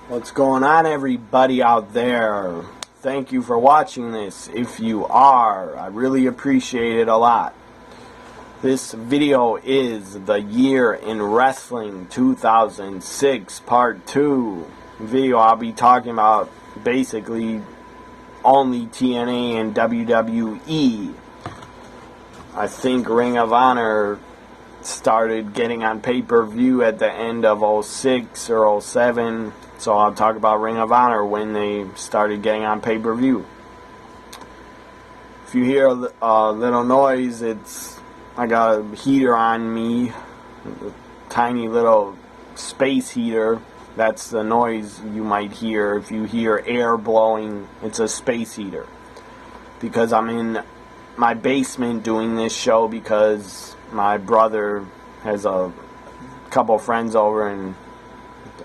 What's going on, everybody out there? Thank you for watching this. If you are, I really appreciate it a lot. This video is the year in wrestling 2006 part 2 video. I'll be talking about basically only TNA and WWE. I think Ring of Honor started getting on pay-per-view at the end of 06 or 07. So I'll talk about Ring of Honor when they started getting on pay-per-view. If you hear a little noise, I got a heater on me, a tiny little space heater. That's the noise you might hear. If you hear air blowing, it's a space heater. Because I'm in my basement doing this show because my brother has a couple friends over and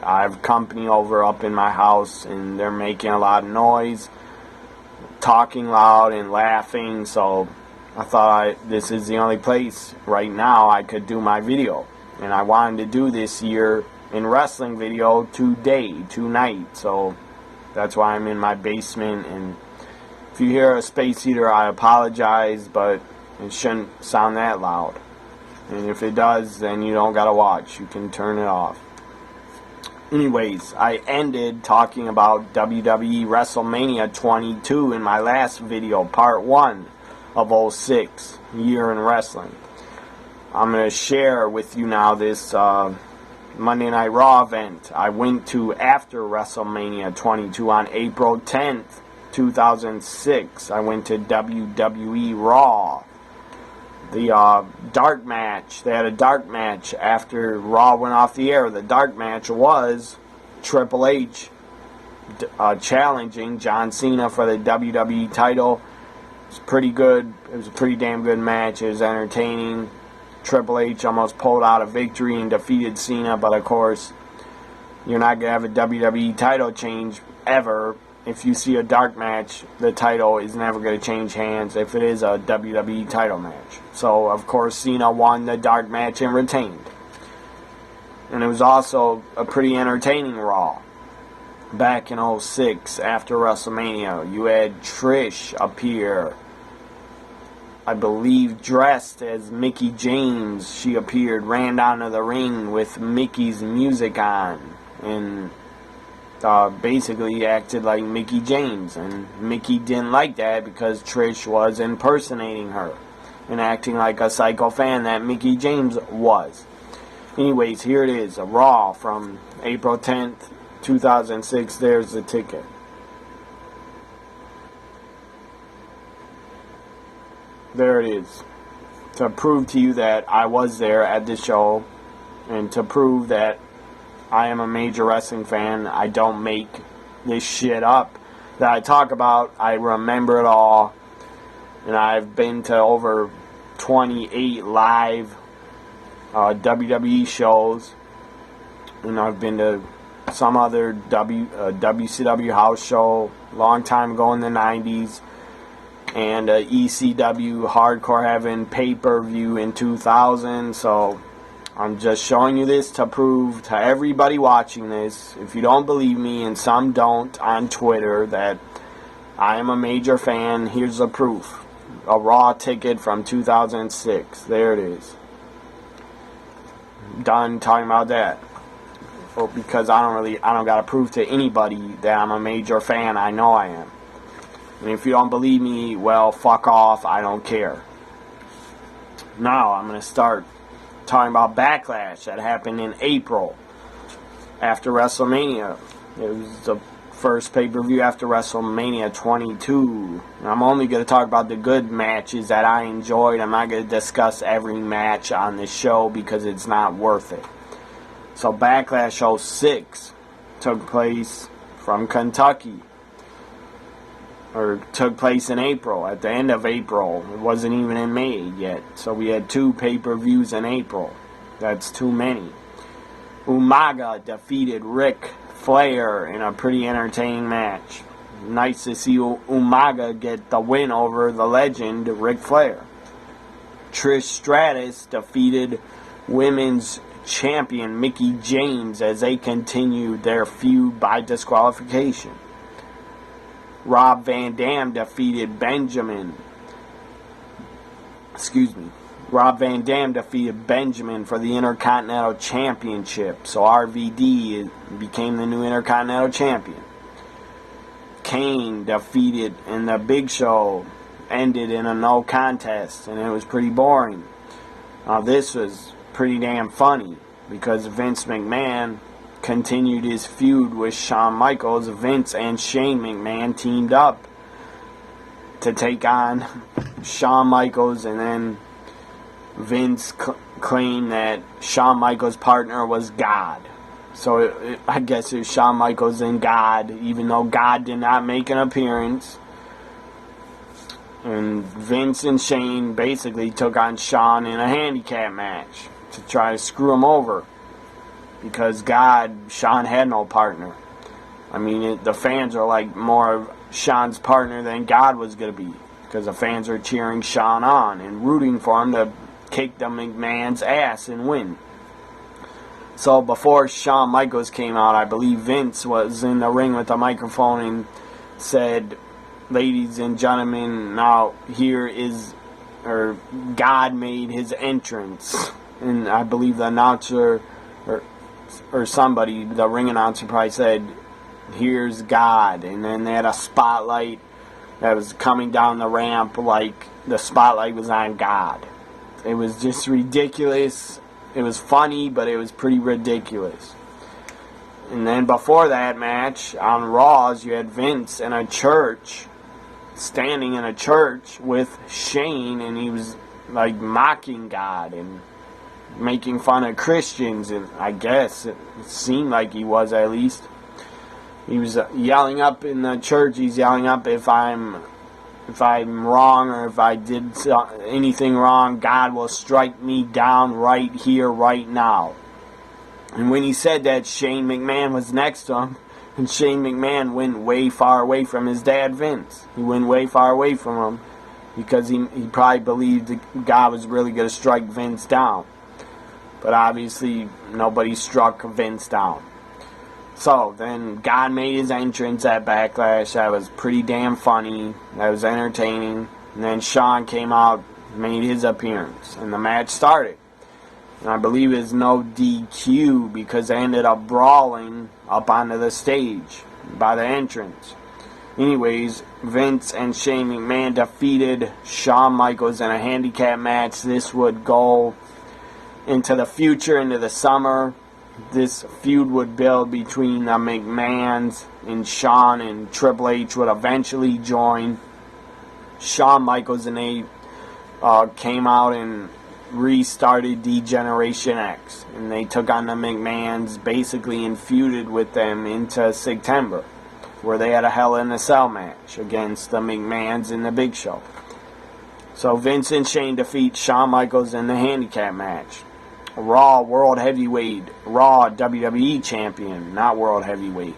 I have company over up in my house, and they're making a lot of noise, talking loud and laughing, so I thought this is the only place right now I could do my video. And I wanted to do this year in wrestling video tonight, so that's why I'm in my basement. And if you hear a space heater, I apologize, but it shouldn't sound that loud. And if it does, then you don't gotta watch. You can turn it off. Anyways, I ended talking about WWE WrestleMania 22 in my last video, part 1 of 06, year in wrestling. I'm going to share with you now this Monday Night Raw event I went to after WrestleMania 22 on April 10th, 2006. I went to WWE Raw. The dark match, they had a dark match after Raw went off the air. The dark match was Triple H challenging John Cena for the WWE title. It was pretty good. It was a pretty damn good match. It was entertaining. Triple H almost pulled out a victory and defeated Cena, but of course, you're not going to have a WWE title change ever. If you see a dark match, the title is never going to change hands if it is a WWE title match. So, of course, Cena won the dark match and retained. And it was also a pretty entertaining Raw. Back in 06, after WrestleMania, you had Trish appear, I believe dressed as Mickie James. She appeared, ran down to the ring with Mickey's music on, and basically acted like Mickie James, and Mickie didn't like that because Trish was impersonating her and acting like a psycho fan that Mickie James was. Anyways, here it is, a Raw from April 10th, 2006. There's the ticket. There it is. To prove to you that I was there at the show, and to prove that I am a major wrestling fan. I don't make this shit up that I talk about. I remember it all. And I've been to over 28 live WWE shows. And I've been to some other WCW house show a long time ago in the 90s. And ECW Hardcore Heaven pay-per-view in 2000. So I'm just showing you this to prove to everybody watching this, if you don't believe me, and some don't on Twitter, that I am a major fan. Here's the proof. A Raw ticket from 2006. There it is. Done talking about that. Well, because I don't gotta prove to anybody that I'm a major fan. I know I am. And if you don't believe me, well, fuck off. I don't care. Now I'm gonna start talking about Backlash that happened in April after WrestleMania. It was the first pay-per-view after WrestleMania 22. And I'm only going to talk about the good matches that I enjoyed. I'm not going to discuss every match on this show because it's not worth it. So Backlash 06 took place from Kentucky. Or took place in April, at the end of April. It wasn't even in May yet. So we had 2 pay-per-views in April. That's too many. Umaga defeated Ric Flair in a pretty entertaining match. Nice to see Umaga get the win over the legend Ric Flair. Trish Stratus defeated Women's champion Mickie James as they continued their feud by disqualification. Rob Van Dam defeated Rob Van Dam defeated Benjamin for the Intercontinental Championship. So RVD became the new Intercontinental Champion. Kane defeated, and the Big Show ended in a no contest, and it was pretty boring. This was pretty damn funny because Vince McMahon continued his feud with Shawn Michaels. Vince and Shane McMahon teamed up to take on Shawn Michaels, and then Vince claimed that Shawn Michaels' partner was God. So I guess it was Shawn Michaels and God, even though God did not make an appearance. And Vince and Shane basically took on Shawn in a handicap match to try to screw him over. Because Shawn had no partner. I mean, the fans are like more of Shawn's partner than God was going to be. Because the fans are cheering Shawn on and rooting for him to kick the McMahon's ass and win. So before Shawn Michaels came out, I believe Vince was in the ring with a microphone and said, "Ladies and gentlemen, now God made his entrance." And I believe the announcer or somebody, the ring announcer probably said, "Here's God." And then they had a spotlight that was coming down the ramp like the spotlight was on God. It was just ridiculous. It was funny, but it was pretty ridiculous. And then before that match, on Raws, you had Vince in a church, standing in a church with Shane, and he was like mocking God and making fun of Christians, and I guess it seemed like he was, at least. He was yelling up in the church. He's yelling up, if I'm wrong or if I did anything wrong, God will strike me down right here, right now. And when he said that, Shane McMahon was next to him, and Shane McMahon went way far away from his dad, Vince. He went way far away from him because he probably believed that God was really going to strike Vince down. But obviously, nobody struck Vince down. So, then God made his entrance at Backlash. That was pretty damn funny. That was entertaining. And then Shawn came out, made his appearance, and the match started. And I believe it's no DQ because they ended up brawling up onto the stage by the entrance. Anyways, Vince and Shane McMahon defeated Shawn Michaels in a handicap match. This would go into the future, into the summer. This feud would build between the McMahons, and Shawn and Triple H would eventually join. Shawn Michaels and they came out and restarted D-Generation X, and they took on the McMahons basically and feuded with them into September, where they had a Hell in a Cell match against the McMahons in the Big Show. So Vince and Shane defeat Shawn Michaels in the handicap match. Raw World Heavyweight, Raw WWE Champion, not World Heavyweight.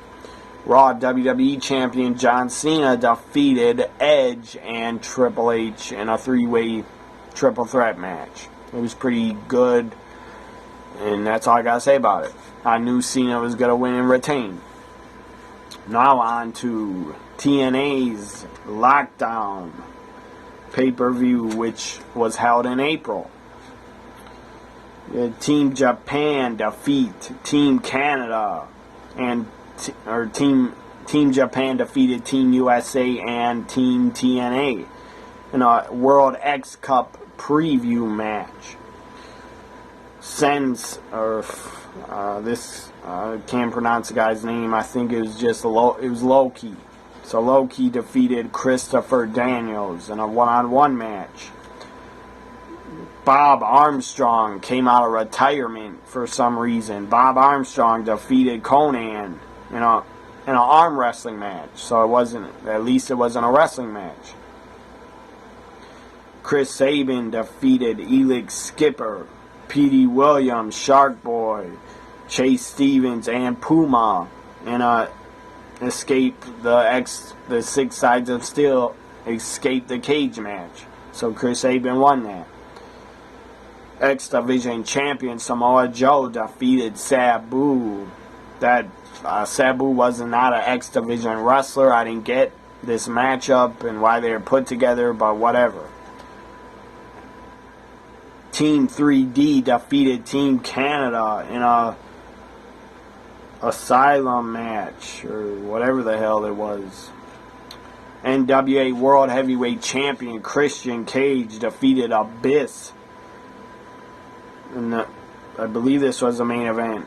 Raw WWE Champion John Cena defeated Edge and Triple H in a three-way triple threat match. It was pretty good, and that's all I gotta say about it. I knew Cena was gonna win and retain. Now on to TNA's Lockdown pay-per-view, which was held in April. Team Japan defeat Team Canada, and Team Japan defeated Team USA and Team TNA in a World X Cup preview match. Can't pronounce the guy's name. I think it was just Loki. So Loki defeated Christopher Daniels in a one-on-one match. Bob Armstrong came out of retirement for some reason. Bob Armstrong defeated Conan in an arm wrestling match. So it wasn't a wrestling match. Chris Sabin defeated Elix Skipper, Petey Williams, Shark Boy, Chase Stevens, and Puma in a the Six Sides of Steel escape the cage match. So Chris Sabin won that. X Division champion Samoa Joe defeated Sabu. That Sabu was not an X Division wrestler. I didn't get this matchup and why they were put together, but whatever. Team 3D defeated Team Canada in a Asylum match, or whatever the hell it was. NWA World Heavyweight Champion Christian Cage defeated Abyss. And I believe this was the main event.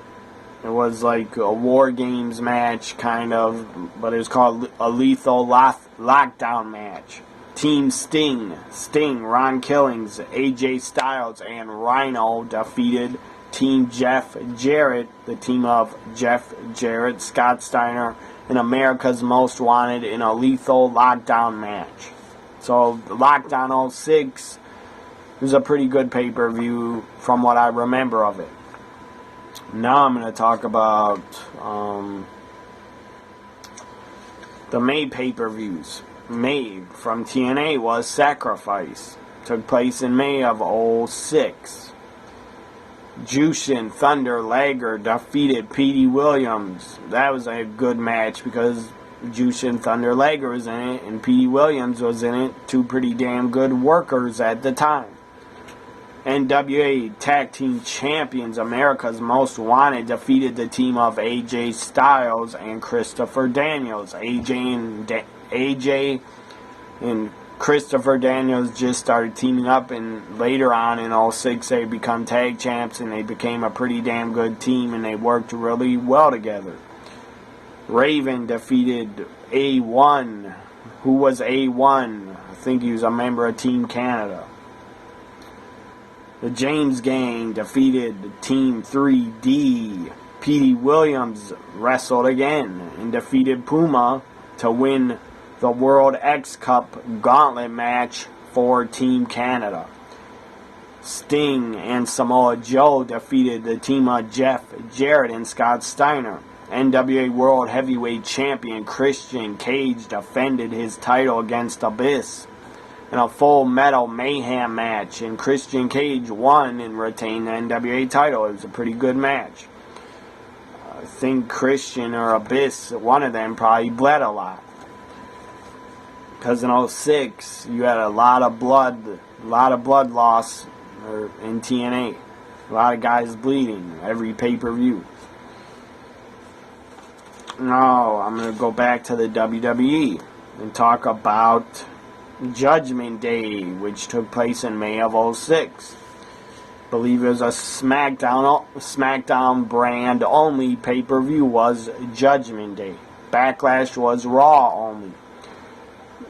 It was like a War Games match, kind of, but it was called a Lethal Lockdown match. Team Sting, Ron Killings, AJ Styles, and Rhino defeated Team Jeff Jarrett, the team of Jeff Jarrett, Scott Steiner, and America's Most Wanted in a Lethal Lockdown match. So, Lockdown 06 was a pretty good pay-per-view from what I remember of it. Now I'm going to talk about the May pay-per-views. May from TNA was Sacrifice. Took place in May of 06. Jushin Thunder Liger defeated Petey Williams. That was a good match because Jushin Thunder Liger was in it and Petey Williams was in it. Two pretty damn good workers at the time. NWA Tag Team Champions America's Most Wanted defeated the team of AJ Styles and Christopher Daniels. AJ and Christopher Daniels just started teaming up, and later on in 06 they become tag champs and they became a pretty damn good team and they worked really well together. Raven defeated A1. Who was A1? I think he was a member of Team Canada. The James Gang defeated Team 3D. Petey Williams wrestled again and defeated Puma to win the World X Cup Gauntlet match for Team Canada. Sting and Samoa Joe defeated the team of Jeff Jarrett and Scott Steiner. NWA World Heavyweight Champion Christian Cage defended his title against Abyss in a Full Metal Mayhem match, and Christian Cage won and retained the NWA title. It was a pretty good match. I think Christian or Abyss, one of them, probably bled a lot. Because in 06, you had a lot of blood loss in TNA. A lot of guys bleeding every pay-per-view. Now, I'm going to go back to the WWE and talk about Judgment Day, which took place in May of 06. I believe it was a SmackDown brand only pay-per-view was Judgment Day. Backlash was Raw only.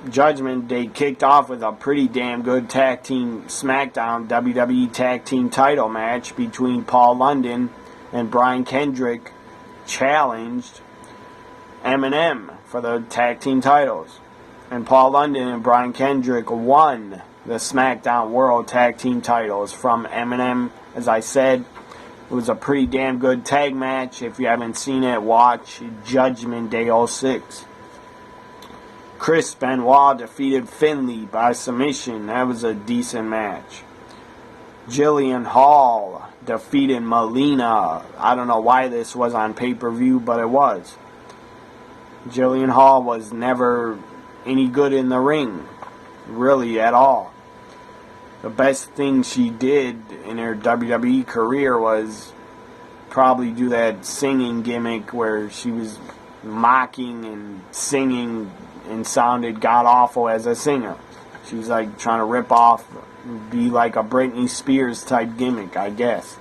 Judgment Day kicked off with a pretty damn good tag team SmackDown WWE tag team title match between Paul London and Brian Kendrick. Challenged Eminem for the tag team titles. And Paul London and Brian Kendrick won the SmackDown World Tag Team titles from Eminem. As I said, it was a pretty damn good tag match. If you haven't seen it, watch Judgment Day 06. Chris Benoit defeated Finlay by submission. That was a decent match. Jillian Hall defeated Melina. I don't know why this was on pay-per-view, but it was. Jillian Hall was never any good in the ring, really, at all. The best thing she did in her WWE career was probably do that singing gimmick where she was mocking and singing and sounded god-awful as a singer. She was like trying to rip off, be like a Britney Spears type gimmick, I guess.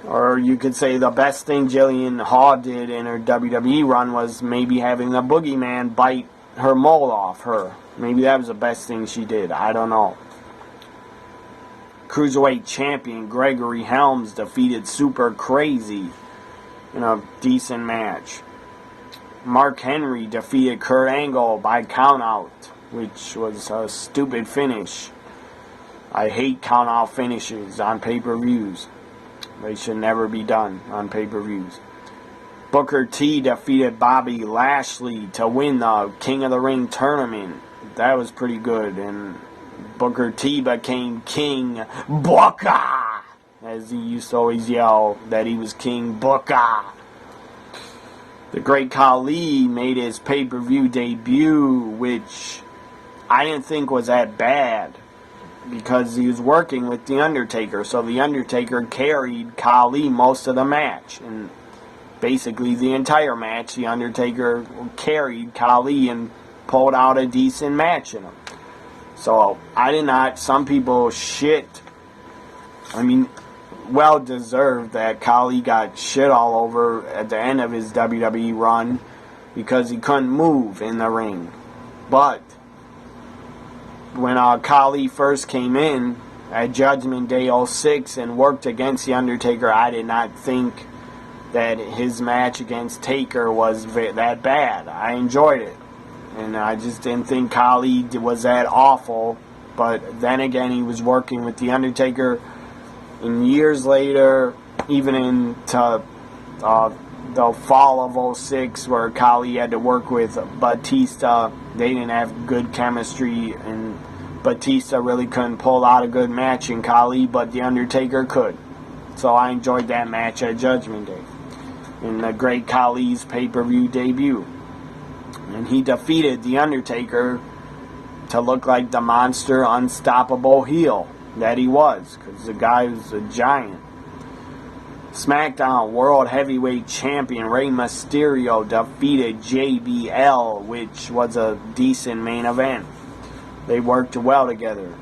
Or you could say the best thing Jillian Hall did in her WWE run was maybe having the Boogeyman bite her mole off her. Maybe that was the best thing she did. I don't know. Cruiserweight Champion Gregory Helms defeated Super Crazy in a decent match. Mark Henry defeated Kurt Angle by countout, which was a stupid finish. I hate countout finishes on pay-per-views. They should never be done on pay-per-views. Booker T defeated Bobby Lashley to win the King of the Ring tournament. That was pretty good, and Booker T became King Booker, as he used to always yell that he was King Booker. The Great Khali made his pay-per-view debut, which I didn't think was that bad, because he was working with The Undertaker. So The Undertaker carried Khali most of the match, and basically the entire match, The Undertaker carried Khali and pulled out a decent match in him. So I did not. Some people shit. I mean, well deserved that Khali got shit all over at the end of his WWE run because he couldn't move in the ring. But when Khali first came in at Judgment Day 06 and worked against The Undertaker, I did not think that his match against Taker was that bad. I enjoyed it. And I just didn't think Khali was that awful. But then again, he was working with The Undertaker. And years later, even into the fall of 06, where Khali had to work with Batista, they didn't have good chemistry. And Batista really couldn't pull out a good match in Khali, but The Undertaker could. So I enjoyed that match at Judgment Day in the Great Khali's pay-per-view debut. And he defeated The Undertaker to look like the monster, unstoppable heel that he was, because the guy was a giant. SmackDown World Heavyweight Champion Rey Mysterio defeated JBL, which was a decent main event. They worked well together.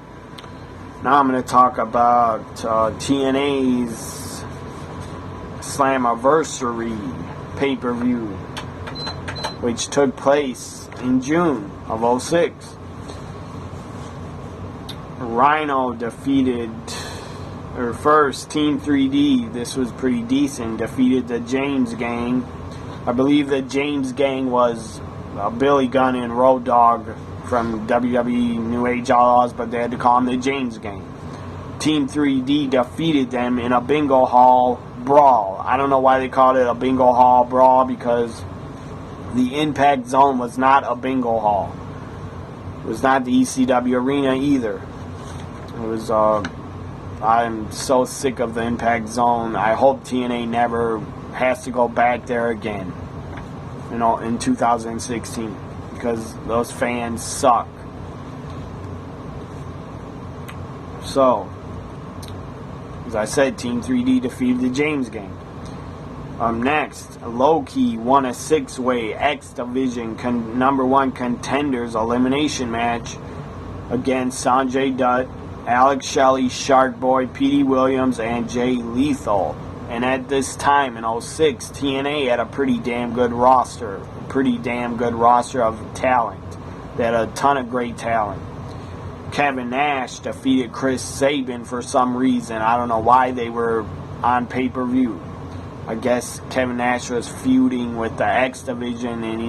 Now I'm going to talk about TNA's Slammiversary pay-per-view, which took place in June of 06. Rhino defeated, or first, Team 3D, this was pretty decent, defeated the James Gang. I believe the James Gang was Billy Gunn and Road Dogg from WWE New Age Outlaws, but they had to call them the James Gang. Team 3D defeated them in a bingo hall brawl. I don't know why they called it a bingo hall brawl, because the Impact Zone was not a bingo hall. It was not the ECW arena either. It was, I'm so sick of the Impact Zone. I hope TNA never has to go back there again, in 2016, because those fans suck. So, as I said, Team 3D defeated the James Gang. Next, Low-Ki won a 6-way X Division #1 contenders elimination match against Sanjay Dutt, Alex Shelley, Shark Boy, Petey Williams, and Jay Lethal. And at this time in 06, TNA had a pretty damn good roster. Of talent. They had a ton of great talent. Kevin Nash defeated Chris Sabin for some reason. I don't know why they were on pay-per-view. I guess Kevin Nash was feuding with the X Division, and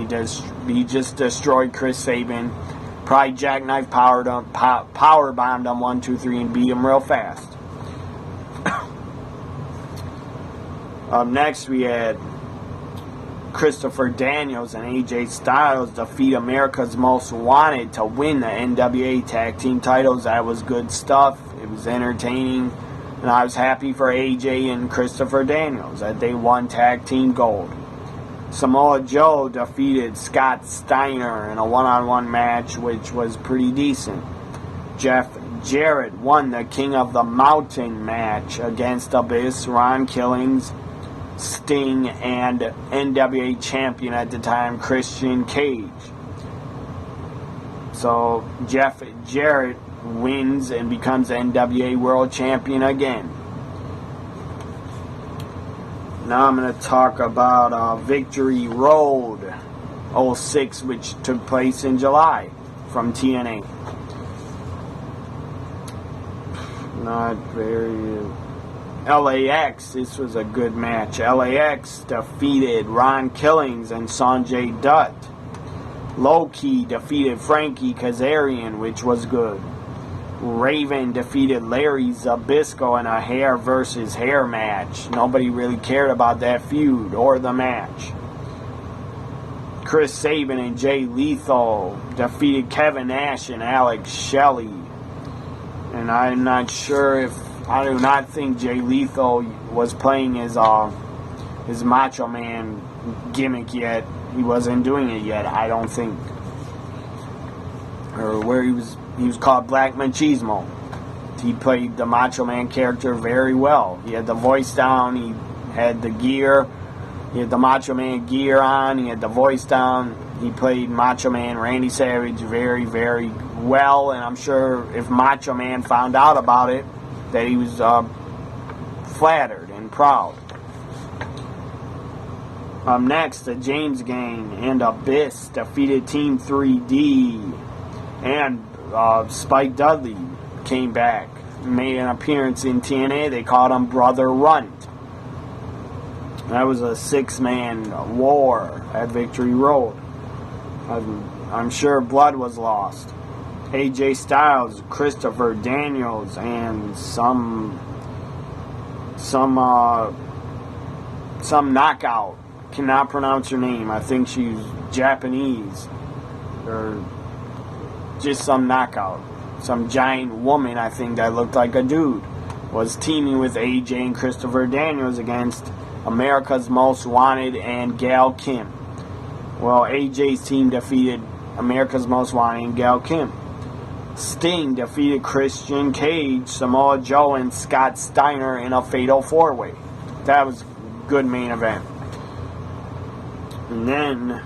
he just destroyed Chris Sabin. Probably jackknife power bombed him 1, 2, 3 and beat him real fast. Next we had Christopher Daniels and AJ Styles defeat America's Most Wanted to win the NWA Tag Team titles. That was good stuff. It was entertaining. And I was happy for AJ and Christopher Daniels that they won Tag Team Gold. Samoa Joe defeated Scott Steiner in a one-on-one match, which was pretty decent. Jeff Jarrett won the King of the Mountain match against Abyss, Ron Killings, Sting, and NWA champion at the time, Christian Cage. So Jeff Jarrett wins and becomes NWA World Champion again. Now I'm going to talk about Victory Road 06, which took place in July from TNA. Not very... LAX, this was a good match. LAX defeated Ron Killings and Sanjay Dutt. Low-Ki defeated Frankie Kazarian, which was good. Raven defeated Larry Zbyszko in a hair versus hair match. Nobody really cared about that feud or the match. Chris Sabin and Jay Lethal defeated Kevin Nash and Alex Shelley And I'm not sure if, I do not think Jay Lethal was playing his Macho Man gimmick yet. He wasn't doing it yet, I don't think. Or where he was called Black Machismo. He played the Macho Man character very well. He had the voice down, he had the gear, he had the Macho Man gear on, he had the voice down. He played Macho Man Randy Savage very, very well, and I'm sure if Macho Man found out about it, that he was flattered and proud. Next, the James Gang and Abyss defeated Team 3D, and Spike Dudley came back, made an appearance in TNA. They called him Brother Runt. That was a 6-man war at Victory Road. I'm sure blood was lost. AJ Styles, Christopher Daniels, and some knockout. Cannot pronounce her name. I think she's Japanese, or just some knockout. Some giant woman, I think, that looked like a dude, was teaming with AJ and Christopher Daniels against America's Most Wanted and Gail Kim. Well, AJ's team defeated America's Most Wanted and Gail Kim. Sting defeated Christian Cage, Samoa Joe, and Scott Steiner in a fatal 4-way. That was a good main event. And then,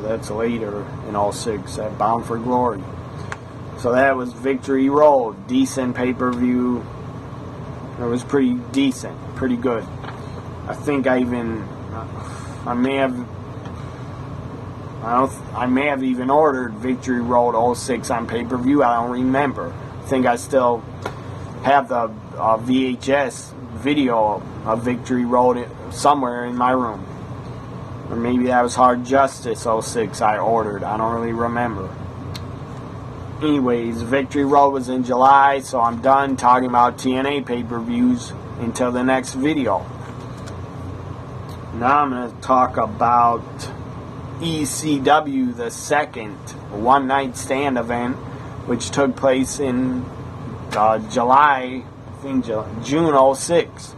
that's later in 06 at Bound for Glory. So that was Victory Road. Decent pay-per-view. It was pretty decent. Pretty good. I think I may have even ordered Victory Road 06 on pay-per-view. I don't remember. I think I still have the VHS video of Victory Road somewhere in my room. Or maybe that was Hard Justice 06 I ordered. I don't really remember. Anyways, Victory Road was in July, so I'm done talking about TNA pay-per-views until the next video. Now I'm going to talk about ECW, the second one-night stand event, which took place in July, I think June 06.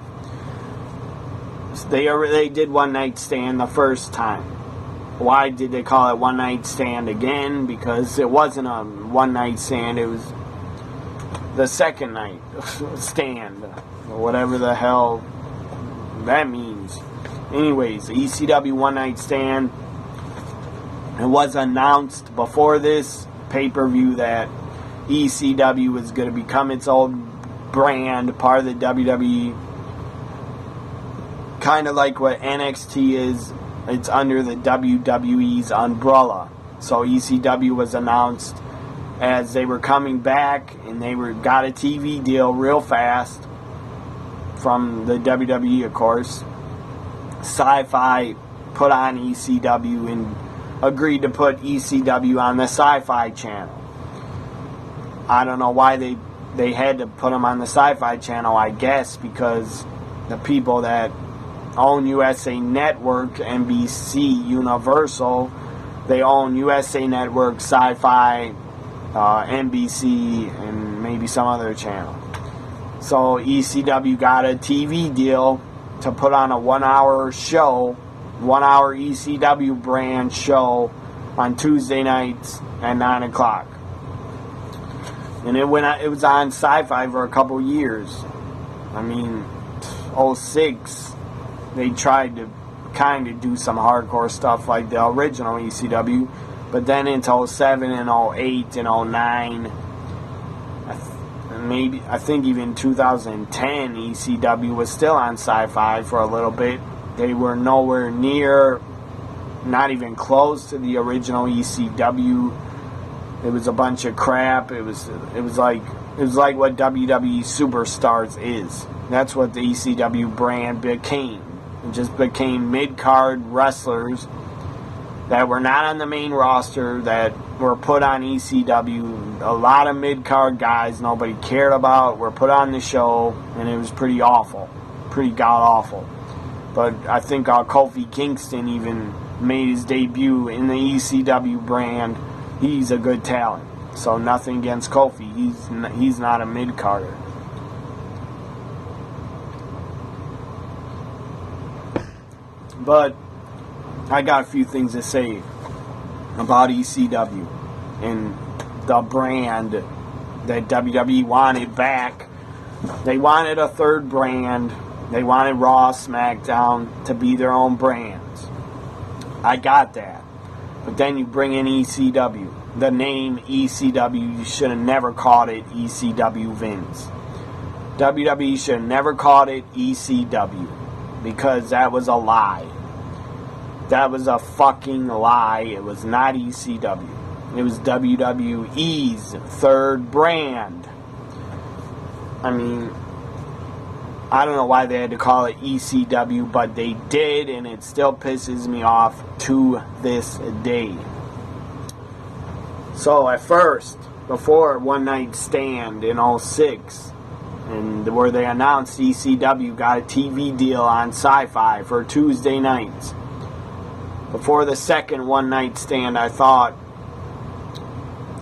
They did one-night stand the first time. Why did they call it one-night stand again? Because it wasn't a one-night stand, it was the second night stand, or whatever the hell that means. Anyways, the ECW one-night stand, it was announced before this pay-per-view that ECW was going to become its own brand, part of the WWE, kind of like what NXT is. It's under the WWE's umbrella. So ECW was announced as they were coming back, and they got a TV deal real fast from the WWE, of course. Sci-Fi put on ECW and agreed to put ECW on the Sci-Fi channel. I don't know why they had to put them on the Sci-Fi channel. I guess because the people that own USA Network, NBC, Universal, they own USA Network, Sci-Fi, NBC, and maybe some other channel. So ECW got a TV deal to put on a 1-hour show, 1-hour ECW brand show on Tuesday nights at 9 o'clock. And it was on Sci-Fi for a couple years. I mean, 06, they tried to kind of do some hardcore stuff like the original ECW, but then into 07 and 08 and 09, I think even 2010, ECW was still on Sci-Fi for a little bit. They were nowhere near, not even close to the original ECW. It was a bunch of crap. It was like what WWE Superstars is. That's what the ECW brand became. It just became mid-card wrestlers that were not on the main roster, that were put on ECW. A lot of mid-card guys nobody cared about were put on the show, and it was pretty awful. Pretty god-awful. But I think Kofi Kingston even made his debut in the ECW brand. He's a good talent. So nothing against Kofi. He's not a mid-carder. But I got a few things to say about ECW and the brand that WWE wanted back. They wanted a third brand. They wanted Raw, SmackDown to be their own brands. I got that. But then you bring in ECW. The name ECW, you should have never called it ECW Vince. WWE should have never called it ECW because that was a lie. That was a fucking lie. It was not ECW. It was WWE's third brand. I mean, I don't know why they had to call it ECW, but they did, and it still pisses me off to this day. So at first, before One Night Stand in 06, and where they announced ECW got a TV deal on Sci-Fi for Tuesday nights. Before the second One Night Stand, I thought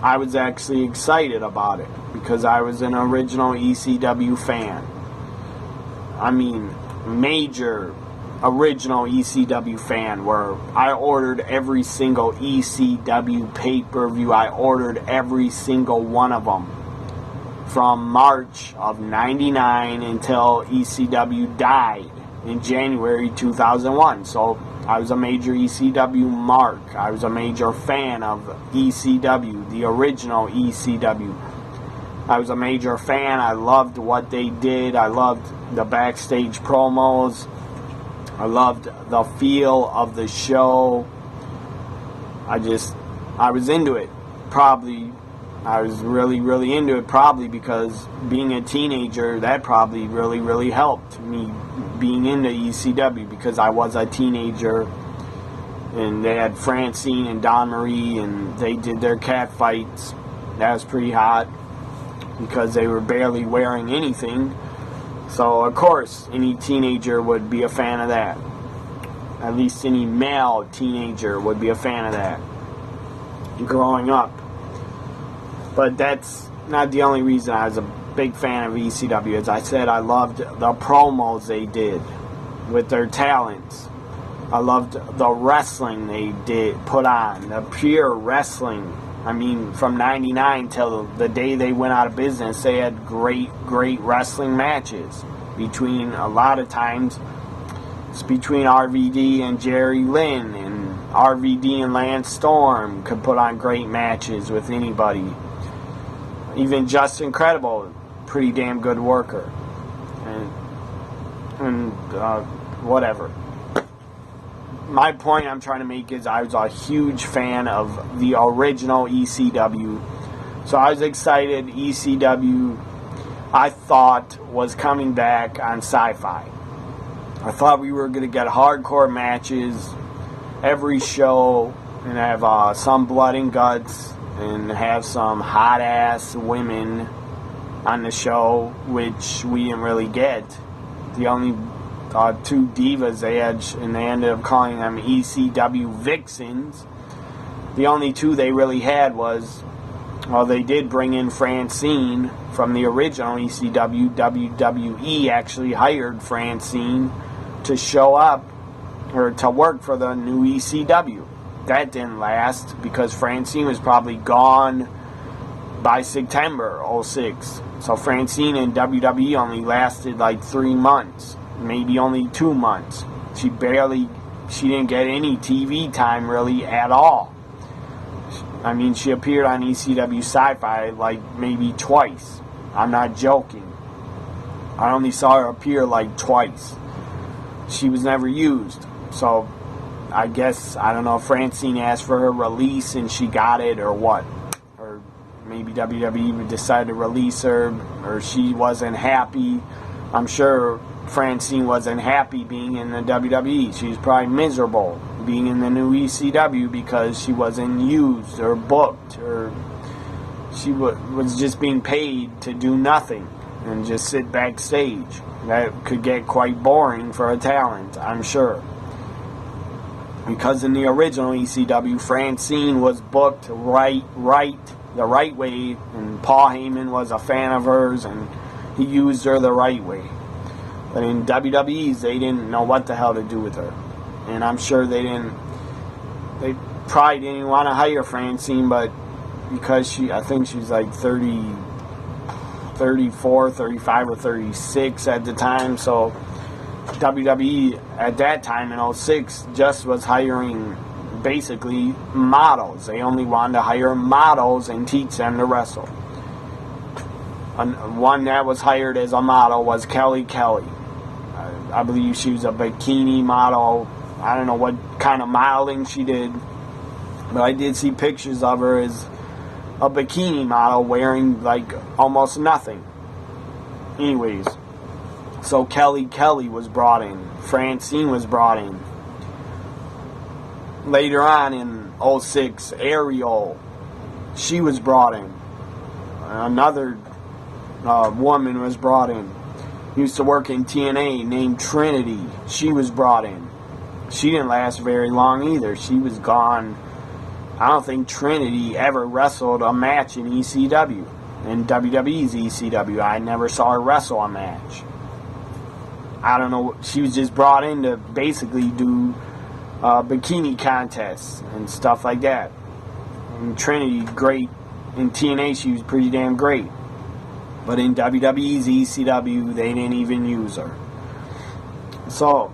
I was actually excited about it because I was an original ECW fan. I mean, major original ECW fan where I ordered every single ECW pay-per-view. I ordered every single one of them from March of 99 until ECW died in January 2001. So I was a major ECW mark. I was a major fan of ECW, the original ECW. I was a major fan. I loved what they did. I loved the backstage promos. I loved the feel of the show. I was into it. Probably, I was really, really into it probably because being a teenager, that probably really, really helped me being into ECW because I was a teenager and they had Francine and Dawn Marie and they did their cat fights. That was pretty hot because they were barely wearing anything. So, of course, any teenager would be a fan of that. At least any male teenager would be a fan of that growing up. But that's not the only reason I was a big fan of ECW. As I said, I loved the promos they did with their talents. I loved the wrestling they put on, the pure wrestling. I mean, from 99 till the day they went out of business, they had great, great wrestling matches. Between, a lot of times, it's between RVD and Jerry Lynn, and RVD and Lance Storm could put on great matches with anybody. Even Justin Credible, pretty damn good worker. And whatever. My point I'm trying to make is I was a huge fan of the original ECW. So I was excited. ECW, I thought, was coming back on Sci-Fi. I thought we were going to get hardcore matches every show and have some blood and guts and have some hot-ass women on the show, which we didn't really get. The only two divas they had, and they ended up calling them ECW Vixens. The only two they really had was, well, they did bring in Francine from the original ECW. WWE actually hired Francine to show up, or to work for the new ECW. That didn't last, because Francine was probably gone by September 06. So Francine in WWE only lasted like 3 months. Maybe only 2 months. She didn't get any TV time really at all. I mean, she appeared on ECW Sci-Fi like maybe twice. I'm not joking. I only saw her appear like twice. She was never used. So, I guess, I don't know if Francine asked for her release and she got it or what. Or maybe WWE decided to release her, or she wasn't happy. I'm sure Francine wasn't happy being in the WWE. She was probably miserable being in the new ECW because she wasn't used or booked, or she was just being paid to do nothing and just sit backstage. That could get quite boring for a talent, I'm sure. Because in the original ECW, Francine was booked right the right way, and Paul Heyman was a fan of hers, and he used her the right way. But in WWE's, they didn't know what the hell to do with her. And I'm sure they probably didn't want to hire Francine, but because I think she's like 34, 35, or 36 at the time, so WWE at that time in 06 just was hiring basically models. They only wanted to hire models and teach them to wrestle. One that was hired as a model was Kelly Kelly. I believe she was a bikini model. I don't know what kind of modeling she did, but I did see pictures of her as a bikini model wearing like almost nothing. Anyways, so Kelly Kelly was brought in. Francine was brought in. Later on in 06, Ariel, she was brought in. Another woman was brought in. Used to work in TNA, named Trinity. She was brought in. She didn't last very long either. She was gone. I don't think Trinity ever wrestled a match in ECW. In WWE's ECW, I never saw her wrestle a match. I don't know. She was just brought in to basically do bikini contests and stuff like that. And Trinity, great. In TNA, she was pretty damn great. But in WWE's ECW, they didn't even use her. So,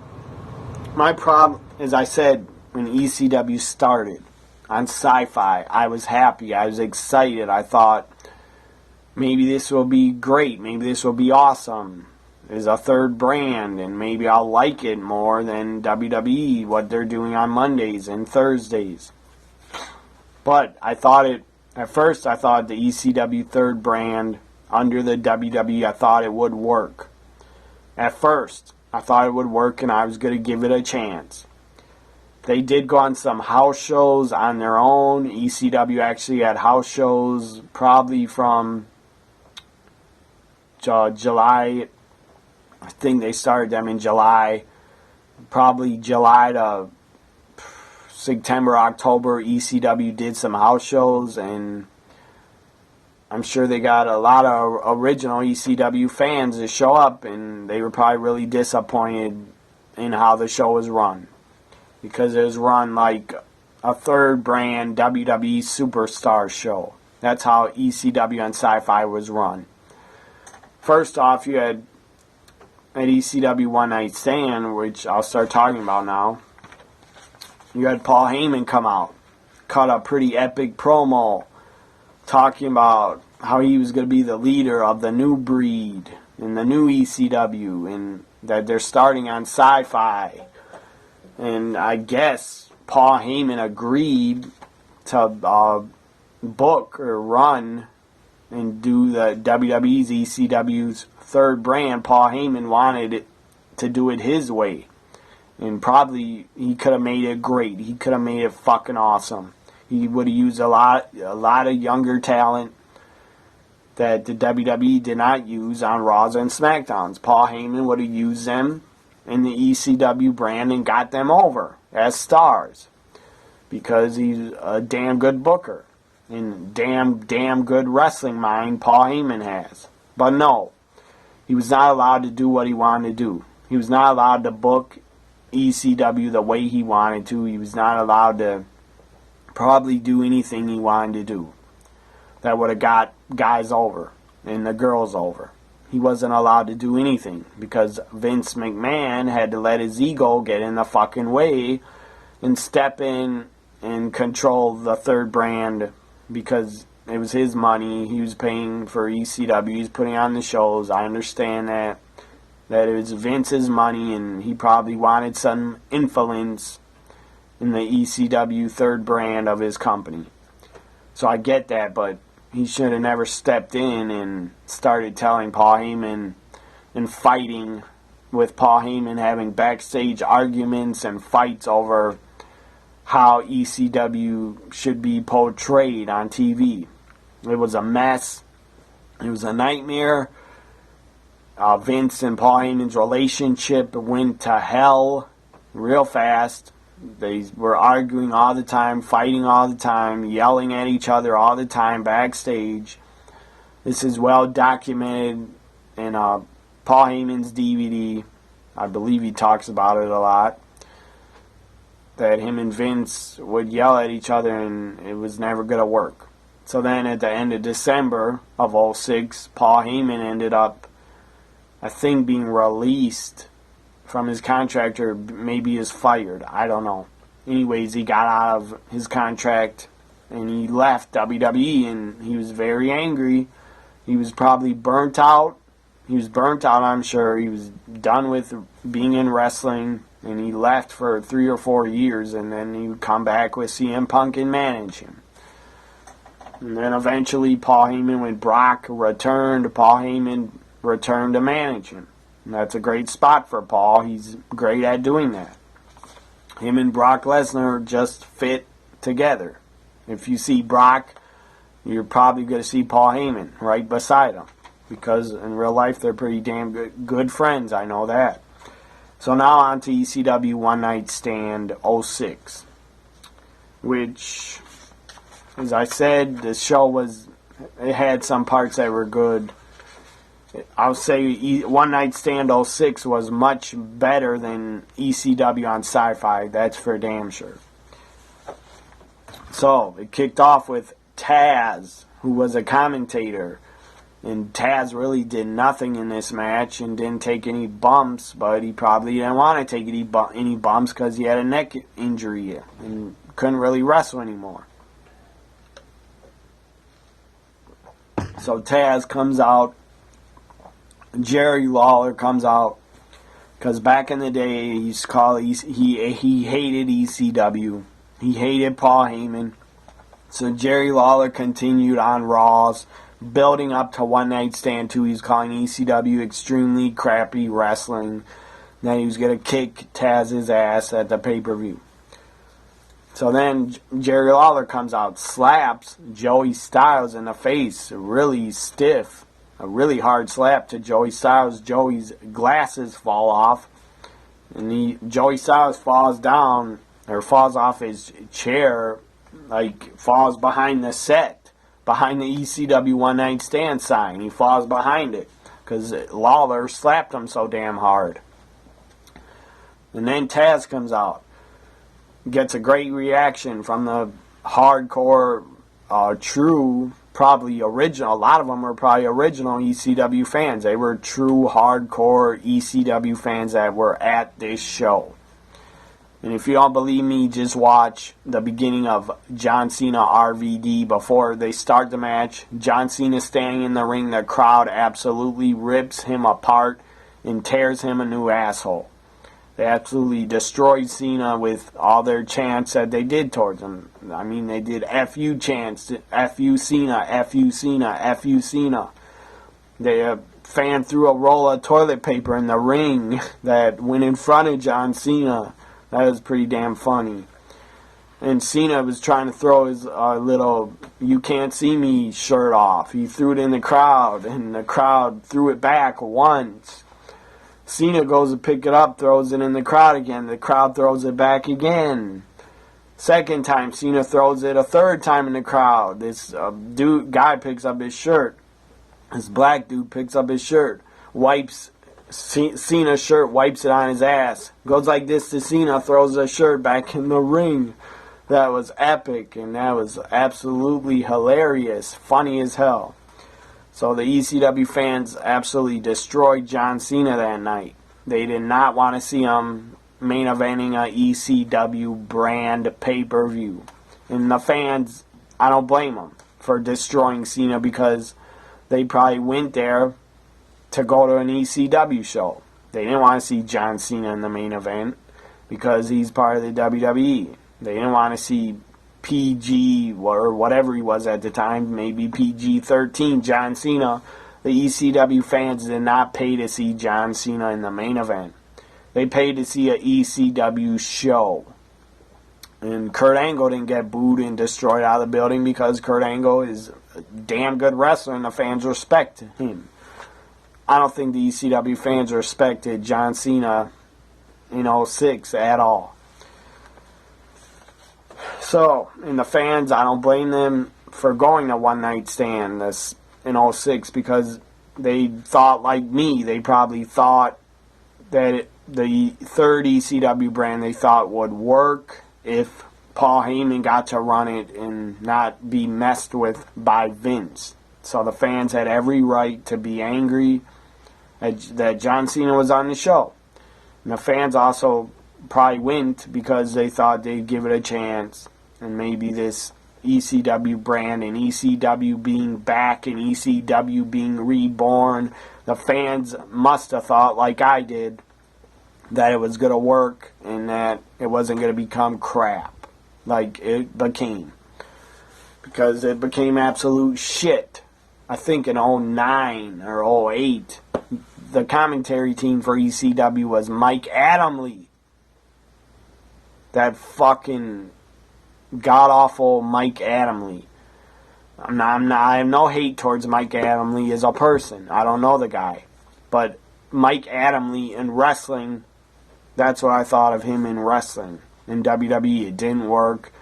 my problem, as I said, when ECW started on Sci-Fi, I was happy. I was excited. I thought, maybe this will be great. Maybe this will be awesome. There's a third brand, and maybe I'll like it more than WWE, what they're doing on Mondays and Thursdays. But at first I thought the ECW third brand under the WWE, I thought it would work. At first, I thought it would work, and I was going to give it a chance. They did go on some house shows on their own. ECW actually had house shows probably from July. I think they started them in July. Probably July to September, October, ECW did some house shows, and I'm sure they got a lot of original ECW fans to show up, and they were probably really disappointed in how the show was run. Because it was run like a third brand WWE Superstar show. That's how ECW and Sci-Fi was run. First off, you had at ECW One Night Stand, which I'll start talking about now. You had Paul Heyman come out, cut a pretty epic promo talking about how he was going to be the leader of the new breed in the new ECW, and that they're starting on Sci-Fi. And I guess Paul Heyman agreed to book or run and do the WWE's ECW's third brand. Paul Heyman wanted it to do it his way. And probably he could have made it great. He could have made it fucking awesome. He would have used a lot of younger talent that the WWE did not use on Raws and SmackDowns. Paul Heyman would have used them in the ECW brand and got them over as stars. Because he's a damn good booker. And damn good wrestling mind Paul Heyman has. But no, he was not allowed to do what he wanted to do. He was not allowed to book ECW the way he wanted to. He was not allowed to probably do anything he wanted to do that would have got guys over and the girls over. He wasn't allowed to do anything because Vince McMahon had to let his ego get in the fucking way and step in and control the third brand because it was his money. He was paying for ECW. He was putting on the shows. I understand that it was Vince's money and he probably wanted some influence in the ECW third brand of his company. So I get that, but he should have never stepped in and started telling Paul Heyman and fighting with Paul Heyman, having backstage arguments and fights over how ECW should be portrayed on TV. It was a mess. It was a nightmare. Vince and Paul Heyman's relationship went to hell real fast. They were arguing all the time, fighting all the time, yelling at each other all the time backstage. This is well documented in Paul Heyman's DVD. I believe he talks about it a lot. That him and Vince would yell at each other and it was never going to work. So then at the end of December of 2006, Paul Heyman ended up, I think, being released from his contract, or maybe is fired. I don't know. Anyways, he got out of his contract and he left WWE, and he was very angry. He was probably burnt out. He was burnt out, I'm sure. He was done with being in wrestling, and he left for 3 or 4 years, and then he would come back with CM Punk and manage him. And then eventually Paul Heyman, when Brock returned, Paul Heyman returned to manage him. And that's a great spot for Paul. He's great at doing that. Him and Brock Lesnar just fit together. If you see Brock, you're probably going to see Paul Heyman right beside him. Because in real life, they're pretty damn good friends. I know that. So now on to ECW One Night Stand 06. Which, as I said, the show it had some parts that were good. I'll say One Night Stand 06 was much better than ECW on Sci-Fi. That's for damn sure. So, it kicked off with Taz, who was a commentator. And Taz really did nothing in this match and didn't take any bumps, but he probably didn't want to take any bumps because he had a neck injury and couldn't really wrestle anymore. So Taz comes out. Jerry Lawler comes out because back in the day he hated ECW. He hated Paul Heyman. So Jerry Lawler continued on Raws, building up to One Night Stand 2. He's calling ECW extremely crappy wrestling. Then he was going to kick Taz's ass at the pay-per-view. So then Jerry Lawler comes out, slaps Joey Styles in the face, really stiff. A really hard slap to Joey Styles. Joey's glasses fall off. And Joey Styles falls down, or falls off his chair, like falls behind the set, behind the ECW One Night Stand sign. He falls behind it because Lawler slapped him so damn hard. And then Taz comes out. Gets a great reaction from the hardcore, true, probably original. A lot of them were probably original ECW fans. They were true hardcore ECW fans that were at this show. And if you don't believe me, just watch the beginning of John Cena RVD before they start the match. John Cena standing in the ring. The crowd absolutely rips him apart and tears him a new asshole. They absolutely destroyed Cena with all their chants that they did towards him. I mean, they did F-U chants, F-U Cena, F-U Cena, F-U Cena. A fan threw a roll of toilet paper in the ring that went in front of John Cena. That was pretty damn funny. And Cena was trying to throw his little "You Can't See Me" shirt off. He threw it in the crowd, and the crowd threw it back once. Cena goes to pick it up, throws it in the crowd again. The crowd throws it back again. Second time, Cena throws it a third time in the crowd. This guy picks up his shirt. This black dude picks up his shirt, wipes Cena's shirt, wipes it on his ass. Goes like this to Cena, throws the shirt back in the ring. That was epic, and that was absolutely hilarious. Funny as hell. So the ECW fans absolutely destroyed John Cena that night. They did not want to see him main eventing a ECW brand pay-per-view. And the fans, I don't blame them for destroying Cena because they probably went there to go to an ECW show. They didn't want to see John Cena in the main event because he's part of the WWE. They didn't want to see PG or whatever he was at the time, maybe PG-13 John Cena. The ECW fans did not pay to see John Cena in the main event. They paid to see an ECW show. And Kurt Angle didn't get booed and destroyed out of the building because Kurt Angle is a damn good wrestler and the fans respect him. I don't think the ECW fans respected John Cena in 06 at all. So, and the fans, I don't blame them for going to One Night Stand this in '06 because they thought like me. They probably thought that the third ECW brand they thought would work if Paul Heyman got to run it and not be messed with by Vince. So the fans had every right to be angry that John Cena was on the show. And the fans also probably went because they thought they'd give it a chance. And maybe this ECW brand and ECW being back and ECW being reborn, the fans must have thought, like I did, that it was going to work and that it wasn't going to become crap like it became. Because it became absolute shit. I think in '09 or '08, the commentary team for ECW was Mike Adamle. That fucking god-awful Mike Adamle. I have no hate towards Mike Adamle as a person. I don't know the guy. But Mike Adamle in wrestling, that's what I thought of him in wrestling. In WWE, it didn't work.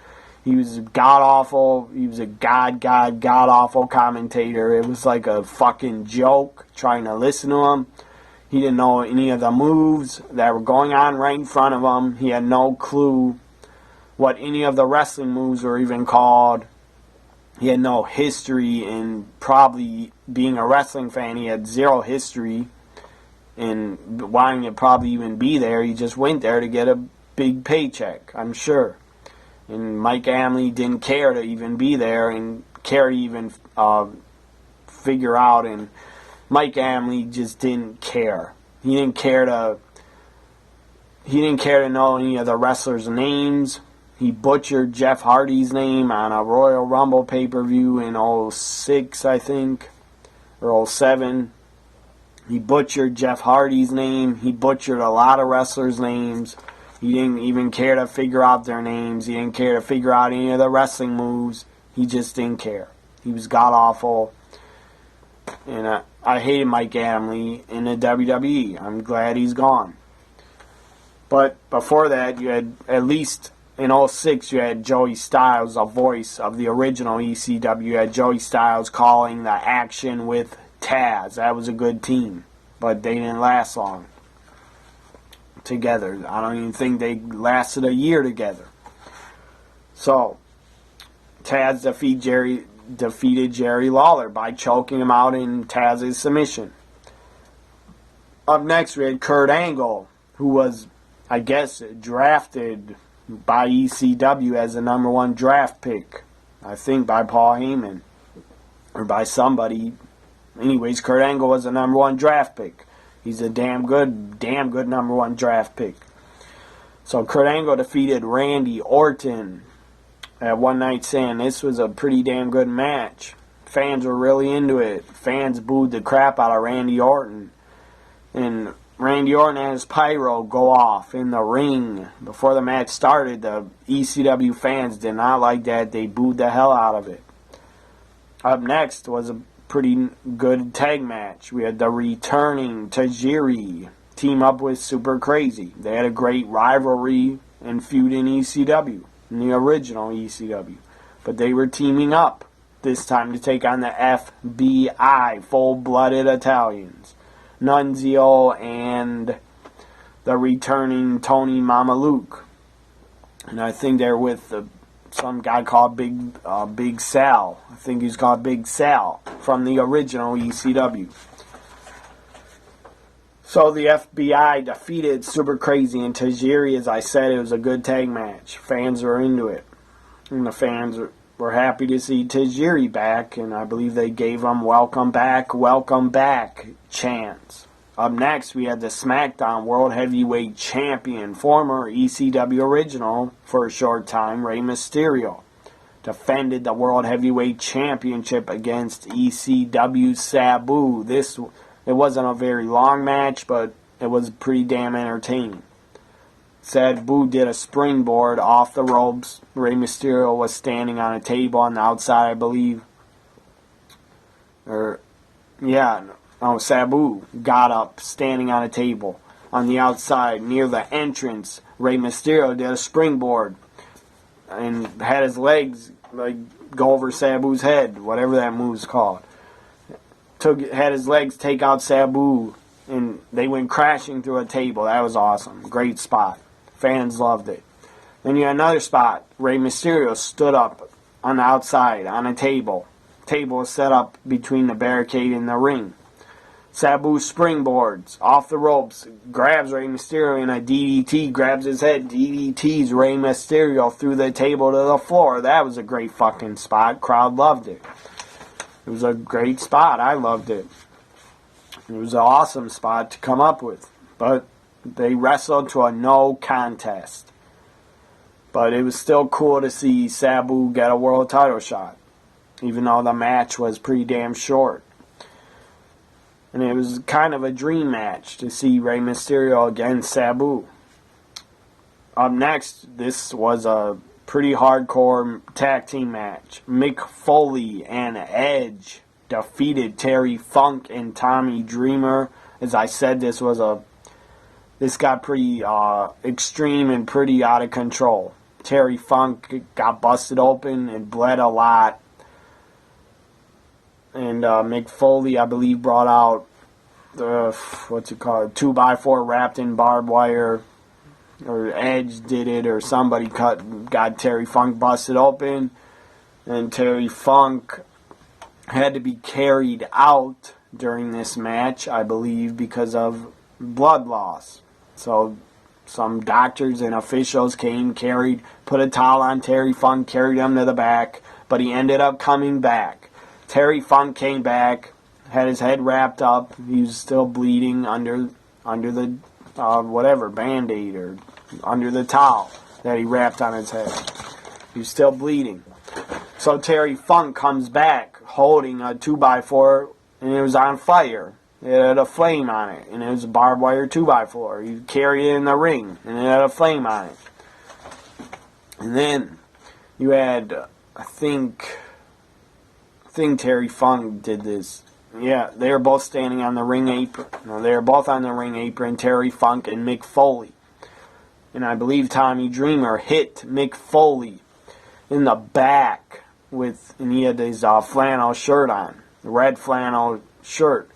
He was god-awful. He was a god-awful commentator. It was like a fucking joke trying to listen to him. He didn't know any of the moves that were going on right in front of him. He had no clue what any of the wrestling moves were even called. He had no history in probably being a wrestling fan. He had zero history in wanting to probably even be there. He just went there to get a big paycheck, I'm sure. And Mike Adamle didn't care to even be there and care to even figure out. And Mike Adamle just didn't care. He didn't care to know any of the wrestlers' names. He butchered Jeff Hardy's name on a Royal Rumble pay-per-view in '06, I think, or '07. He butchered Jeff Hardy's name. He butchered a lot of wrestlers' names. He didn't even care to figure out their names. He didn't care to figure out any of the wrestling moves. He just didn't care. He was god-awful. And I hated Mike Adamle in the WWE. I'm glad he's gone. But before that, you had, at least in '06, you had Joey Styles, a voice of the original ECW. You had Joey Styles calling the action with Taz. That was a good team. But they didn't last long together. I don't even think they lasted a year together. So, Taz defeated Jerry Lawler by choking him out in Taz's submission. Up next, we had Kurt Angle, who was, I guess, drafted by ECW as the #1 draft pick. I think by Paul Heyman. Or by somebody. Anyways, Kurt Angle was the #1 draft pick. He's a damn good #1 draft pick. So Kurt Angle defeated Randy Orton at One Night Stand. This was a pretty damn good match. Fans were really into it. Fans booed the crap out of Randy Orton. And Randy Orton had his pyro go off in the ring. Before the match started, the ECW fans did not like that. They booed the hell out of it. Up next was a pretty good tag match. We had the returning Tajiri team up with Super Crazy. They had a great rivalry and feud in ECW, in the original ECW. But they were teaming up this time to take on the FBI, full-blooded Italians. Nunzio and the returning Tony Mamaluke. And I think they're with some guy called Big Sal. I think he's called Big Sal from the original ECW. So the FBI defeated Super Crazy and Tajiri. As I said, it was a good tag match. Fans were into it. And the fans were happy to see Tajiri back. And I believe they gave him welcome back chants. Up next, we had the SmackDown World Heavyweight Champion, former ECW original for a short time, Rey Mysterio, defended the World Heavyweight Championship against ECW Sabu. It wasn't a very long match, but it was pretty damn entertaining. Sabu did a springboard off the ropes. Rey Mysterio was standing on a table on the outside, I believe. Sabu got up, standing on a table on the outside near the entrance. Rey Mysterio did a springboard and had his legs like go over Sabu's head, whatever that move's called. Had his legs take out Sabu, and they went crashing through a table. That was awesome. Great spot. Fans loved it. Then you had another spot. Rey Mysterio stood up on the outside on a table. Table was set up between the barricade and the ring. Sabu springboards off the ropes, grabs Rey Mysterio in a DDT, grabs his head, DDTs Rey Mysterio through the table to the floor. That was a great fucking spot. Crowd loved it. It was a great spot. I loved it. It was an awesome spot to come up with. But they wrestled to a no contest. But it was still cool to see Sabu get a world title shot, even though the match was pretty damn short. And it was kind of a dream match to see Rey Mysterio against Sabu. Up next, this was a pretty hardcore tag team match. Mick Foley and Edge defeated Terry Funk and Tommy Dreamer. As I said, this got pretty extreme and pretty out of control. Terry Funk got busted open and bled a lot. And Mick Foley, I believe, brought out the, 2x4 wrapped in barbed wire. Or Edge did it, or somebody got Terry Funk busted open. And Terry Funk had to be carried out during this match, I believe, because of blood loss. So some doctors and officials came, put a towel on Terry Funk, carried him to the back, but he ended up coming back. Terry Funk came back, had his head wrapped up. He was still bleeding under the Band-Aid or under the towel that he wrapped on his head. He was still bleeding. So Terry Funk comes back holding a 2x4, and it was on fire. It had a flame on it, and it was a barbed wire 2x4. He carried it in the ring, and it had a flame on it. And then you had, I think Terry Funk did this. Yeah, they were both standing on the ring apron. No, they were both on the ring apron, Terry Funk and Mick Foley. And I believe Tommy Dreamer hit Mick Foley in the back and he had his flannel shirt on, red flannel shirt.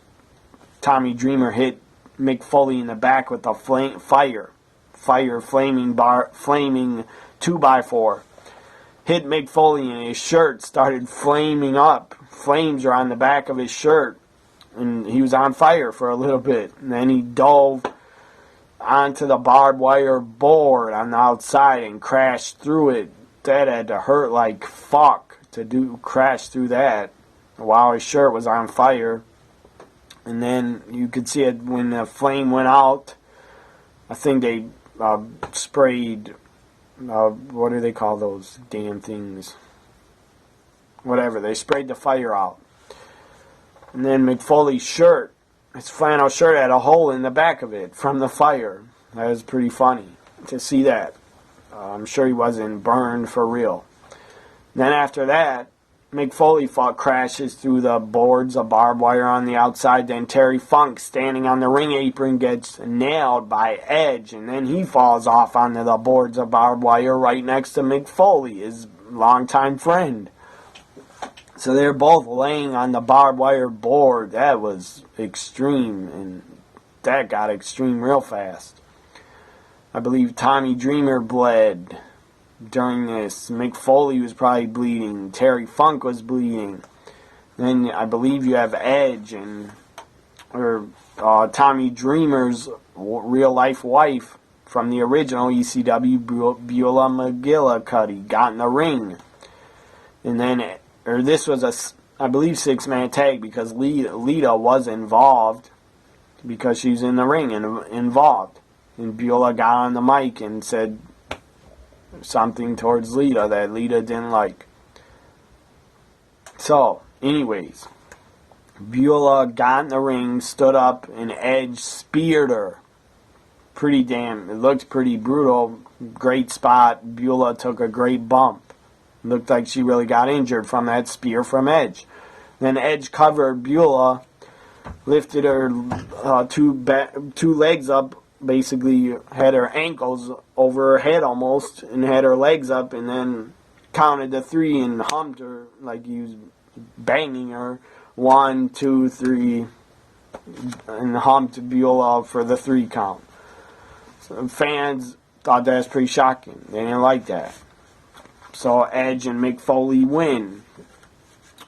Tommy Dreamer hit Mick Foley in the back with a flaming 2x4. Hit Mick Foley and his shirt started flaming up. Flames are on the back of his shirt. And he was on fire for a little bit. And then he dove onto the barbed wire board on the outside and crashed through it. That had to hurt like fuck to crash through that while his shirt was on fire. And then you could see it when the flame went out. I think they sprayed, what do they call those damn things? Whatever, they sprayed the fire out. And then Mick Foley's shirt, his flannel shirt, had a hole in the back of it from the fire. That was pretty funny to see that. I'm sure he wasn't burned for real. Then after that, Mick Foley crashes through the boards of barbed wire on the outside. Then Terry Funk, standing on the ring apron, gets nailed by Edge. And then he falls off onto the boards of barbed wire right next to Mick Foley, his longtime friend. So they're both laying on the barbed wire board. That was extreme, and that got extreme real fast. I believe Tommy Dreamer bled during this. Mick Foley was probably bleeding. Terry Funk was bleeding. Then I believe you have Edge or Tommy Dreamer's real-life wife from the original ECW, Beulah McGillicuddy, got in the ring. And then, this was I believe, 6-man tag because Lita was involved because she was in the ring and involved. And Beulah got on the mic and said something towards Lita that Lita didn't like. So, anyways, Beulah got in the ring, stood up, and Edge speared her. It looked pretty brutal. Great spot. Beulah took a great bump. Looked like she really got injured from that spear from Edge. Then Edge covered Beulah, lifted her two legs up basically had her ankles over her head almost and had her legs up and then counted to 3 and humped her like he was banging her. 1, 2, 3, and humped Beulah for the 3 count. So fans thought that was pretty shocking. They didn't like that. So Edge and Mick Foley win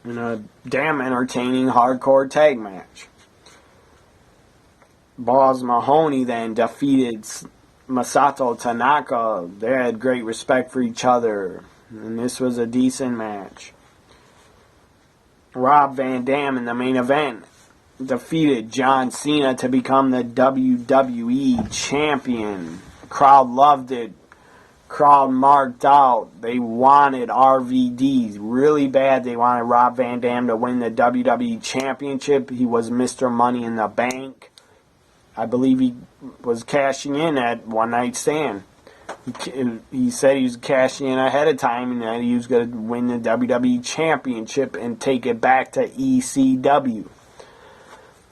in a damn entertaining hardcore tag match. Balls Mahoney then defeated Masato Tanaka. They had great respect for each other, and this was a decent match. Rob Van Dam in the main event defeated John Cena to become the WWE Champion. Crowd loved it. Crowd marked out. They wanted RVD really bad. They wanted Rob Van Dam to win the WWE Championship. He was Mr. Money in the Bank. I believe he was cashing in at One Night Stand. He said he was cashing in ahead of time and that he was going to win the WWE Championship and take it back to ECW.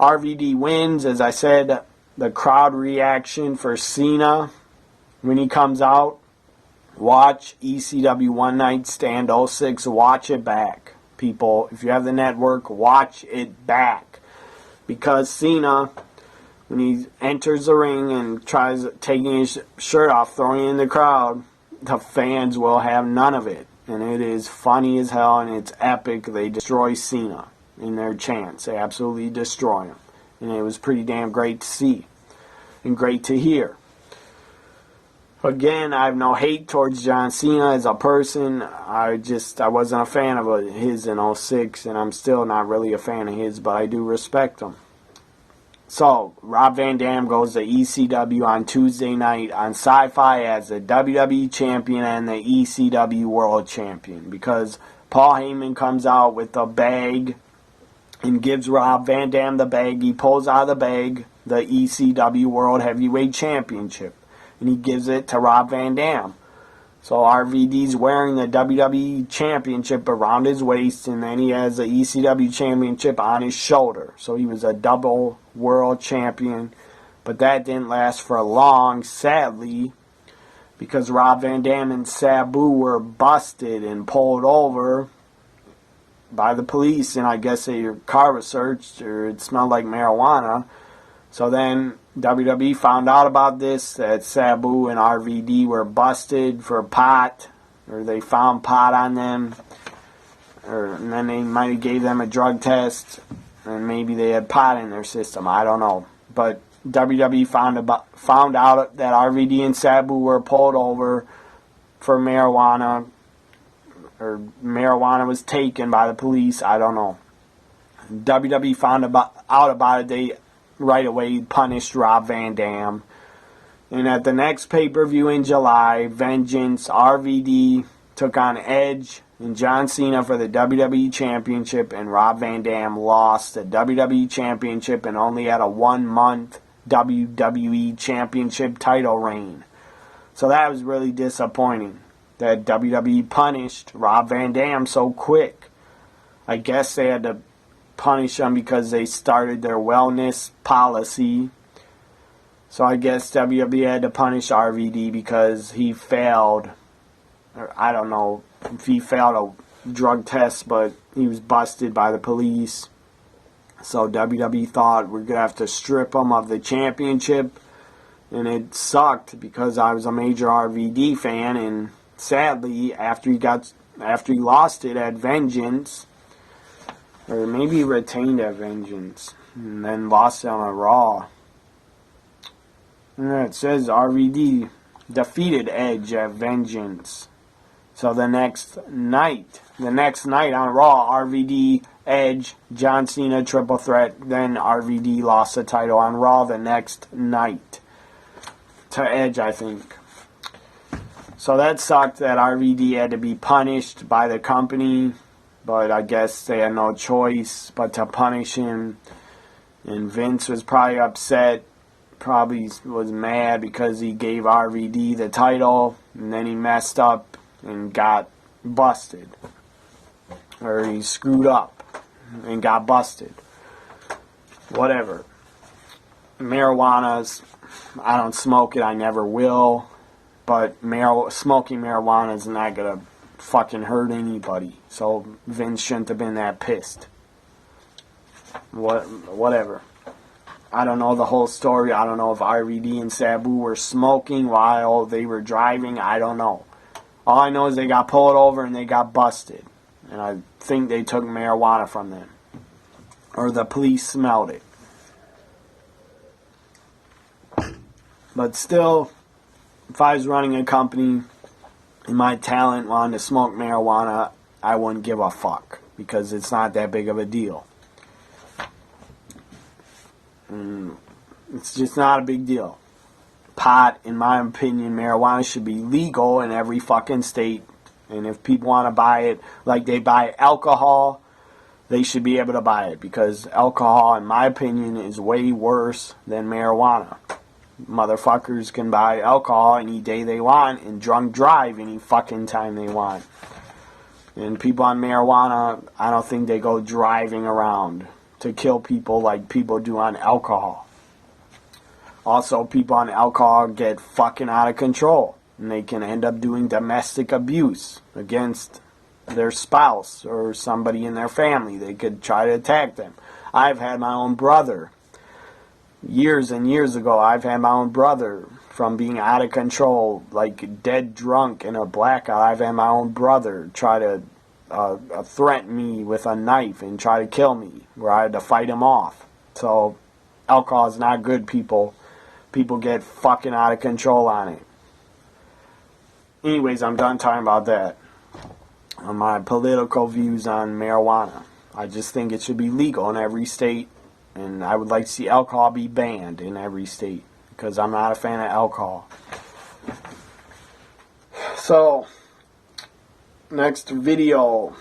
RVD wins. As I said, the crowd reaction for Cena when he comes out. Watch ECW One Night Stand 06. Watch it back, people. If you have the network, watch it back. Because Cena, when he enters the ring and tries taking his shirt off, throwing it in the crowd, the fans will have none of it. And it is funny as hell and it's epic. They destroy Cena in their chants. They absolutely destroy him. And it was pretty damn great to see and great to hear. Again, I have no hate towards John Cena as a person. I wasn't a fan of his in 06, and I'm still not really a fan of his, but I do respect him. So, Rob Van Dam goes to ECW on Tuesday night on Sci-Fi as the WWE Champion and the ECW World Champion, because Paul Heyman comes out with a bag and gives Rob Van Dam the bag. He pulls out of the bag the ECW World Heavyweight Championship, and he gives it to Rob Van Dam. So RVD's wearing the WWE Championship around his waist, and then he has the ECW Championship on his shoulder. So he was a double world champion, but that didn't last for long, sadly, because Rob Van Dam and Sabu were busted and pulled over by the police, and I guess their car was searched, or it smelled like marijuana. So then WWE found out about this, that Sabu and RVD were busted for pot, or they found pot on them, and then they might have gave them a drug test, and maybe they had pot in their system. I don't know. But WWE found out that RVD and Sabu were pulled over for marijuana, or marijuana was taken by the police. I don't know. WWE found out about it. They right away punished Rob Van Dam. And at the next pay-per-view in July, Vengeance, RVD took on Edge and John Cena for the WWE Championship, and Rob Van Dam lost the WWE Championship and only had a 1-month WWE Championship title reign. So that was really disappointing that WWE punished Rob Van Dam so quick. I guess they had to punish him because they started their wellness policy. So I guess WWE had to punish RVD because he failed, or I don't know if he failed a drug test, but he was busted by the police. So WWE thought we're going to have to strip him of the championship, and it sucked because I was a major RVD fan, and sadly after he lost it at Vengeance, or maybe he retained at Vengeance and then lost it on a Raw. And it says RVD defeated Edge at Vengeance. So the next night on Raw, RVD, Edge, John Cena, triple threat. Then RVD lost the title on Raw the next night to Edge, I think. So that sucked that RVD had to be punished by the company. But I guess they had no choice but to punish him. And Vince was probably upset. Probably was mad because he gave RVD the title. And then he messed up and got busted. Or he screwed up and got busted. Whatever. marijuana's, I don't smoke it, I never will, but smoking marijuana is not going to fucking hurt anybody. So Vince shouldn't have been that pissed. Whatever. I don't know the whole story. I don't know if RVD and Sabu were smoking while they were driving. I don't know. All I know is they got pulled over and they got busted. And I think they took marijuana from them. Or the police smelled it. But still, if I was running a company and my talent wanted to smoke marijuana, I wouldn't give a fuck. Because it's not that big of a deal. It's just not a big deal. Pot, in my opinion, marijuana should be legal in every fucking state. And if people want to buy it like they buy alcohol, they should be able to buy it. Because alcohol, in my opinion, is way worse than marijuana. Motherfuckers can buy alcohol any day they want and drunk drive any fucking time they want. And people on marijuana, I don't think they go driving around to kill people like people do on alcohol. Also, people on alcohol get fucking out of control. And they can end up doing domestic abuse against their spouse or somebody in their family. They could try to attack them. I've had my own brother. Years and years ago, I've had my own brother from being out of control, like dead drunk in a blackout. I've had my own brother try to threaten me with a knife and try to kill me, where I had to fight him off. So, alcohol is not good, people. People get fucking out of control on it. Anyways, I'm done talking about that. On my political views on marijuana. I just think it should be legal in every state. And I would like to see alcohol be banned in every state. Because I'm not a fan of alcohol. So, next video,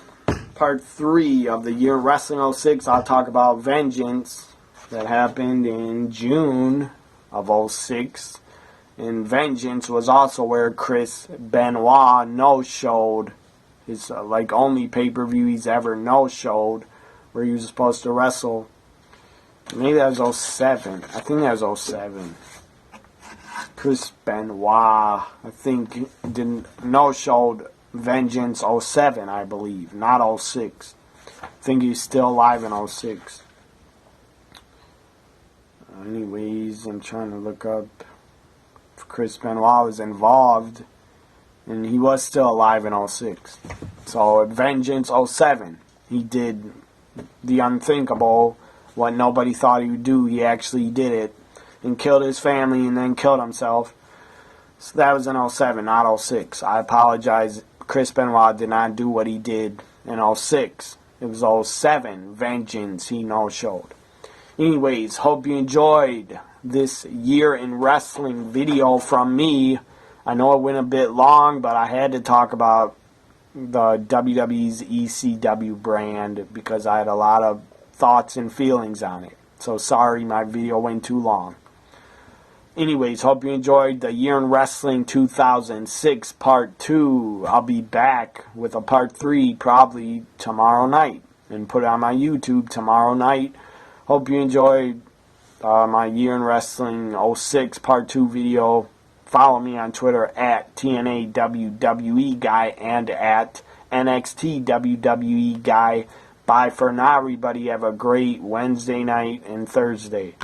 part 3 of the year Wrestling 06. I'll talk about Vengeance that happened in June of 06. And Vengeance was also where Chris Benoit no-showed. His only pay-per-view he's ever no-showed, where he was supposed to wrestle. Maybe that was 07. I think that was 07. Chris Benoit, I think, didn't no-showed Vengeance 07, I believe, not 06. I think he's still alive in 06. Anyways, I'm trying to look up if Chris Benoit was involved, and he was still alive in 06. So at Vengeance 07, he did the unthinkable, what nobody thought he would do. He actually did it and killed his family and then killed himself. So that was in 07, not 06. I apologize. Chris Benoit did not do what he did in 06. It was 07, Vengeance, he no-showed. Anyways, hope you enjoyed this year in wrestling video from me. I know it went a bit long, but I had to talk about the WWE's ECW brand because I had a lot of thoughts and feelings on it. So sorry my video went too long. Anyways, hope you enjoyed the Year in Wrestling 2006 Part 2. I'll be back with a Part 3 probably tomorrow night and put it on my YouTube tomorrow night. Hope you enjoyed my Year in Wrestling 06 Part 2 video. Follow me on Twitter at TNAWWE Guy and at NXTWWE Guy. Bye for now, everybody. Have a great Wednesday night and Thursday.